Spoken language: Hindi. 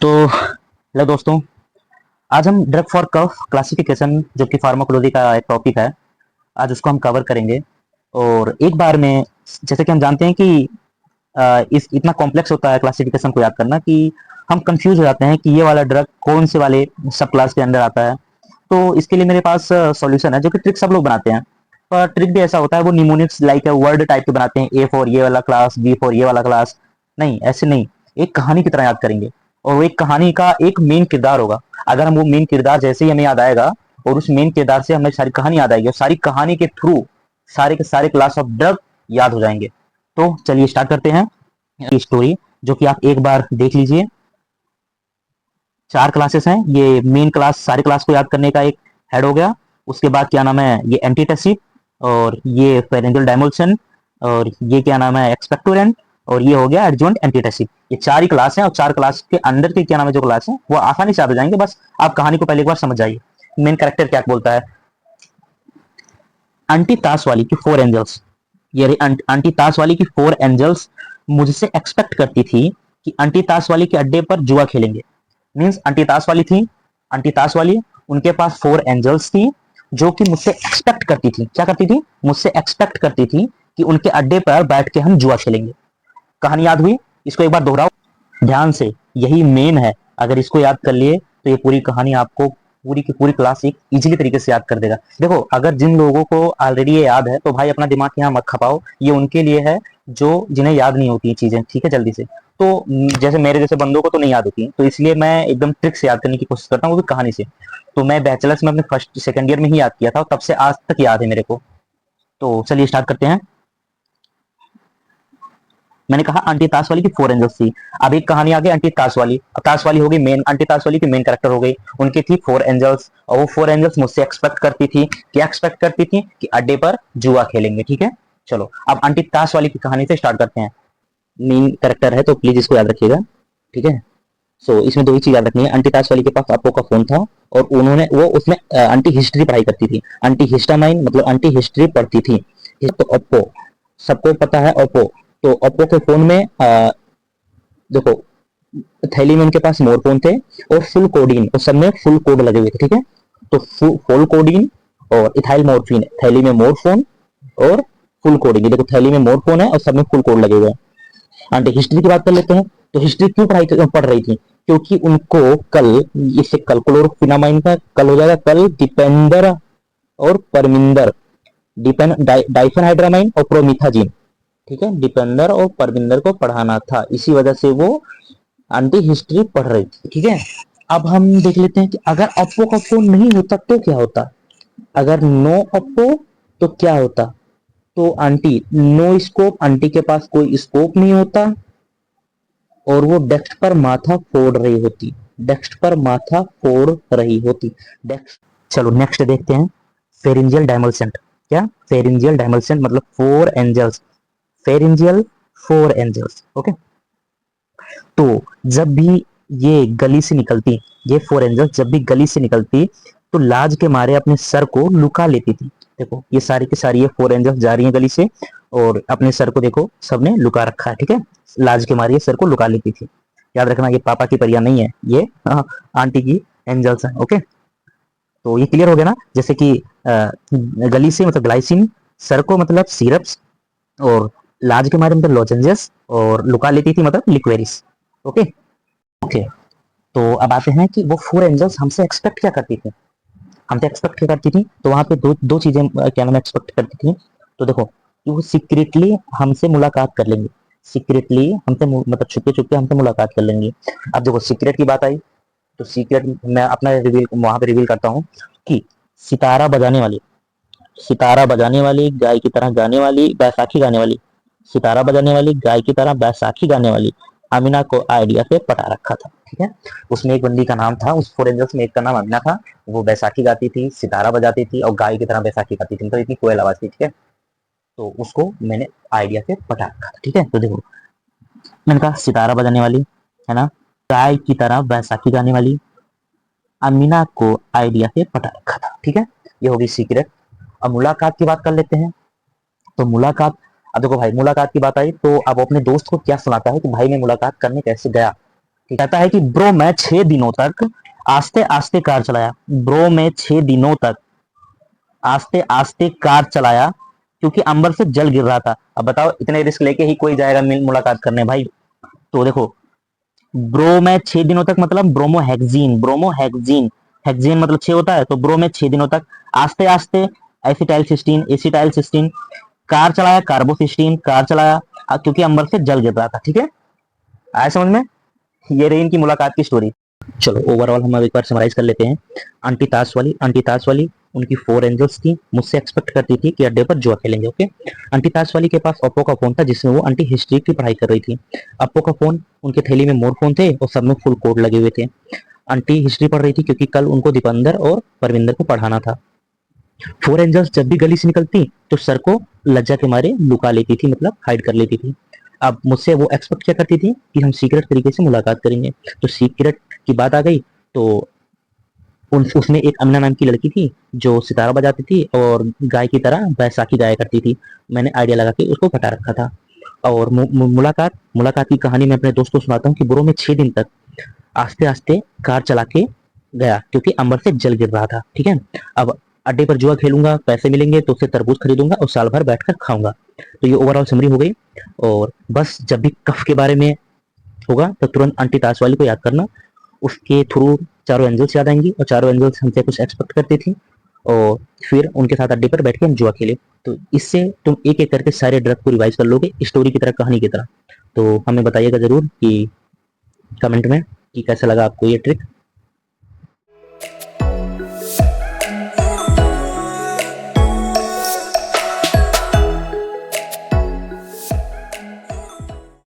तो हेलो दोस्तों। आज हम ड्रग फॉर कफ क्लासिफिकेशन जो कि फार्माकोलॉजी का एक टॉपिक है, आज उसको हम कवर करेंगे। और एक बार में, जैसे कि हम जानते हैं कि इस इतना कॉम्प्लेक्स होता है क्लासिफिकेशन को याद करना कि हम कंफ्यूज हो जाते हैं कि ये वाला ड्रग कौन से वाले सब क्लास के अंदर आता है। तो इसके लिए मेरे पास सॉल्यूशन है, जो कि ट्रिक सब लोग बनाते हैं। पर ट्रिक भी ऐसा होता है, वो निमोनिक्स लाइक वर्ड टाइप के बनाते हैं, ए फॉर ये वाला क्लास, बी फॉर ये वाला क्लास। नहीं, ऐसे नहीं। एक कहानी की तरह याद करेंगे, और वो एक कहानी का एक मेन किरदार होगा। अगर हम वो मेन किरदार जैसे ही हमें याद आएगा, और उस मेन किरदार से हमें सारी कहानी याद आएगी, और सारी कहानी के थ्रू सारे के सारे क्लास ऑफ ड्रग याद हो जाएंगे। तो चलिए स्टार्ट करते हैं स्टोरी, जो कि आप एक बार देख लीजिए। 4 क्लासेस हैं। ये मेन क्लास, सारे क्लास को याद करने का एक हेड हो गया। उसके बाद क्या नाम है, ये एंटीटेसिव, और ये फेरेंजियल डायमोल्सन, और ये क्या नाम है, एक्सपेक्टोरेंट, और ये हो गया एडजुवेंट एंटीटेसिव। ये 4 ही क्लास हैं, और 4 क्लास के अंदर के क्या नाम है जो क्लास है वो आसानी से याद हो जाएंगे। बस आप कहानी को पहले एक बार समझ जाइए। मेन कैरेक्टर क्या बोलता है, आंटी ताश वाली की 4 एंजल्स, ये आंटी ताश वाली की 4 एंजल्स मुझसे एक्सपेक्ट करती थी कि आंटी ताश वाली के अड्डे पर जुआ खेलेंगे। मीन्स आंटी ताश वाली थी, आंटी ताश वाली, उनके पास 4 एंजल्स थी, जो कि मुझसे एक्सपेक्ट करती थी। क्या करती थी, मुझसे एक्सपेक्ट करती थी कि उनके अड्डे पर बैठ के हम जुआ खेलेंगे। कहानी याद हुई? इसको एक बार दोहराओ ध्यान से, यही मेन है। अगर इसको याद कर लिए तो ये पूरी कहानी आपको पूरी की पूरी क्लास एक इजीली तरीके से याद कर देगा। देखो, अगर जिन लोगों को ऑलरेडी ये याद है तो भाई अपना दिमाग यहाँ मत खपाओ, ये उनके लिए है जो जिन्हें याद नहीं होती चीजें, ठीक है, जल्दी से। तो जैसे मेरे जैसे बंदों को तो नहीं याद होती, तो इसलिए मैं एकदम ट्रिक से याद करने की कोशिश करता हूँ, वो भी कहानी से। तो मैं बैचलर्स में अपने फर्स्ट सेकंड ईयर में ही याद किया था, तब से आज तक याद है मेरे को। तो चलिए स्टार्ट करते हैं। मैंने कहा आंटी ताश वाली की 4 एंजल्स थी। अब एक कहानी आ गई आंटी ताश वाली। अब ताश वाली हो गई मेन, आंटी ताश वाली की मेन कैरेक्टर हो गई। उनकी थी 4 एंजल्स, और वो 4 एंजल्स मुझसे एक्सपेक्ट करती थी, क्या एक्सपेक्ट करती थी, कि अड्डे पर जुआ खेलेंगे। ठीक है, चलो अब आंटी ताश वाली की कहानी से स्टार्ट करते हैं। मेन कैरेक्टर है तो प्लीज इसको याद रखिएगा, ठीक है। सो इसमें 2 ही चीज याद रखनी है। आंटी ताश वाली के पास अपो का फोन था, और उन्होंने वो उसमें आंटी हिस्ट्री पढ़ाई करती थी। आंटी हिस्टामाइन मतलब आंटी हिस्ट्री पढ़ती थी। तो ओप्पो, सबको पता है ओप्पो। तो ओप्पो के फोन में देखो, थैली में उनके पास मोर फोन थे, और फुल कोडीन, उस सब में फुल कोड लगे हुए थे, ठीक है। तो फुल कोडीन और इथाइल मोर्फिन, थैली में मोर फोन और फुल कोडिंग। देखो, थैली में मोर फोन है और सब में फुल कोड लगे हुए हैं। आंटी हिस्ट्री की बात कर लेते हैं। तो हिस्ट्री क्यों पढ़ रही थी, क्योंकि उनको कल, इससे कल क्लोरोफिनामाइन का कल हो जाएगा कल दीपेंदर और परमिंदर, डाइफेनहाइड्रामाइन और प्रोमिथाजिन, ठीक है, दीपेंदर और परमिंदर को पढ़ाना था, इसी वजह से वो आंटी हिस्ट्री पढ़ रही थी, ठीक है। अब हम देख लेते हैं कि अगर अपो का फोन नहीं होता तो क्या होता। अगर नो अपो तो क्या होता। तो आंटी नो स्कोप, आंटी के पास कोई स्कोप नहीं होता, और वो डेस्क पर माथा फोड़ रही होती, डेस्क पर माथा फोड़ रही होती, डेस्क। चलो नेक्स्ट देखते हैं, फेरिंजियल डायमलसेंट। क्या, फेरिंजियल डायमलसेंट मतलब 4 एंजल्स, फेरिंजियल 4 एंजल्स, ओके। तो जब भी ये गली से निकलती, ये 4 एंजल्स जब भी गली से निकलती, तो लाज के मारे अपने सर को लुका लेती थी। देखो, ये सारी की सारी ये 4 एंजल्स जा रही हैं गली से, और अपने सर को देखो सबने लुका रखा है, ठीक है। लाज के मारे ये सर को लुका लेती थी। याद रखना, ये पापा की परियां नहीं है, ये आंटी की एंजल्स है, ओके। तो ये क्लियर हो गया ना, जैसे कि गली से मतलब ग्लाइसिन, सर को मतलब सिरप्स, और लाज के मारे मतलब लॉजेंजेस, और लुका लेती थी मतलब लिक्वेरिस, ओके। ओके, तो अब आते हैं कि वो 4 एंजल्स हमसे एक्सपेक्ट क्या करती थी। हमसे एक्सपेक्ट क्या करती थी, तो वहां पे दो दो चीजें क्या नाम एक्सपेक्ट करती थी। तो देखो, कि वो सीक्रेटली हमसे मुलाकात कर लेंगे, सीक्रेटली हमसे मतलब छुपके छुपके हमसे मुलाकात कर लेंगे। अब देखो, सीक्रेट की बात आई, तो सीक्रेट मैं अपना रिवील वहां पे रिवील करता हूँ कि सितारा बजाने वाली, सितारा बजाने वाली, गाय की तरह गाने वाली, बैसाखी गाने वाली, सितारा बजाने वाली, गाय की तरह बैसाखी गाने वाली अमीना को आइडिया से पटा रखा था, ठीक है। उसमें एक बंदी का नाम था, उस 4 एंजल्स में एक का नाम अमीना था। वो बैसाखी गाती थी, सितारा बजाती थी, और गाय की तरह बैसाखी गाती थी, तो इतनी कोयल आवाज थी, ठीक है। तो उसको मैंने आइडिया से पटा रखा था, ठीक है। तो देखो, मैंने कहा सितारा बजाने वाली, है ना, गाय की तरह बैसाखी गाने वाली अमीना को आइडिया से पटा रखा था, ठीक है। ये होगी सीक्रेट। अब मुलाकात की बात कर लेते हैं। तो मुलाकात, अब देखो भाई, मुलाकात की बात आई तो अब अपने दोस्त को क्या सुनाता है कि भाई मैं मुलाकात करने कैसे गया। कहता है कि ब्रो मैं 6 दिनों तक आस्ते आस्ते कार चलाया। ब्रो मैं 6 दिनों तक आस्ते आस्ते कार चलाया क्योंकि अंबर से जल गिर रहा था। अब बताओ इतने रिस्क लेके ही कोई जाएगा मुलाकात करने भाई। तो देखो ब्रो में 6 दिनों तक मतलब ब्रोमोहेक्सीन, ब्रोमोहेक्सीन, हेक्सीन मतलब 6 होता है, तो ब्रो में 6 दिनों तक आस्ते आस्ते acetyl cysteine, acetyl cysteine, car चलाया कार्बोसिस्टीन, कार चलाया क्योंकि अंबर से जल गिर रहा था। ठीक है, आया समझ में? ये रही इनकी मुलाकात की स्टोरी। चलो ओवरऑल हम अब एक बार समराइज कर लेते हैं। आंटी ताश वाली उनकी 4 एंजल्स थी, मुझसे एक्सपेक्ट करती थी कि अड्डे पर जुआ खेलेंगे। ओके, आंटी ताश वाली के पास ओप्पो का फोन था जिसमें वो आंटी हिस्ट्री की पढ़ाई कर रही थी। ओप्पो का फोन उनके थैली में मोर फोन थे और सब में फुल कोड लगे हुए थे। आंटी हिस्ट्री पढ़ रही थी क्योंकि कल उनको दीपंदर और परविंदर को पढ़ाना था। 4 एंजल्स जब भी गली से निकलती तो सर को लज्जा के मारे लुका लेती थी, मतलब हाइड कर लेती थी। अब मुझसे वो एक्सपेक्ट क्या करती थी कि हम सीक्रेट तरीके से मुलाकात करेंगे, तो सीक्रेट की बात आ गई तो उसमें एक अमीना नाम की लड़की थी जो सितारा बजाती थी और गाय की तरह बैसाखी गाया करती थी। मैंने आइडिया लगा के उसको पटा रखा था। और मुलाकात मुलाकात की कहानी मैं अपने दोस्त को सुनाता हूँ कि बुरो में 6 दिन तक आस्ते आस्ते कार चला के गया क्योंकि अंबर से जल गिर रहा था। ठीक है, अब अड्डे पर जुआ खेलूंगा, पैसे मिलेंगे तो उससे तरबूज खरीदूंगा और साल भर बैठकर खाऊंगा। तो ये ओवरऑल समरी हो गई। और बस जब भी कफ के बारे में होगा तो तुरंत आंटी ताश वाली को याद करना, उसके थ्रू चारों एंजल्स याद आएंगी और चारों एंजल्स हमसे कुछ एक्सपेक्ट करती थी और फिर उनके साथ अड्डे पर बैठ के हम जुआ खेले। तो इससे तुम एक एक करके सारे ड्रग को रिवाइज कर लोगे स्टोरी की तरह, कहानी की तरह। तो हमें बताइएगा जरूर कि कमेंट में कि कैसा लगा आपको ये ट्रिक।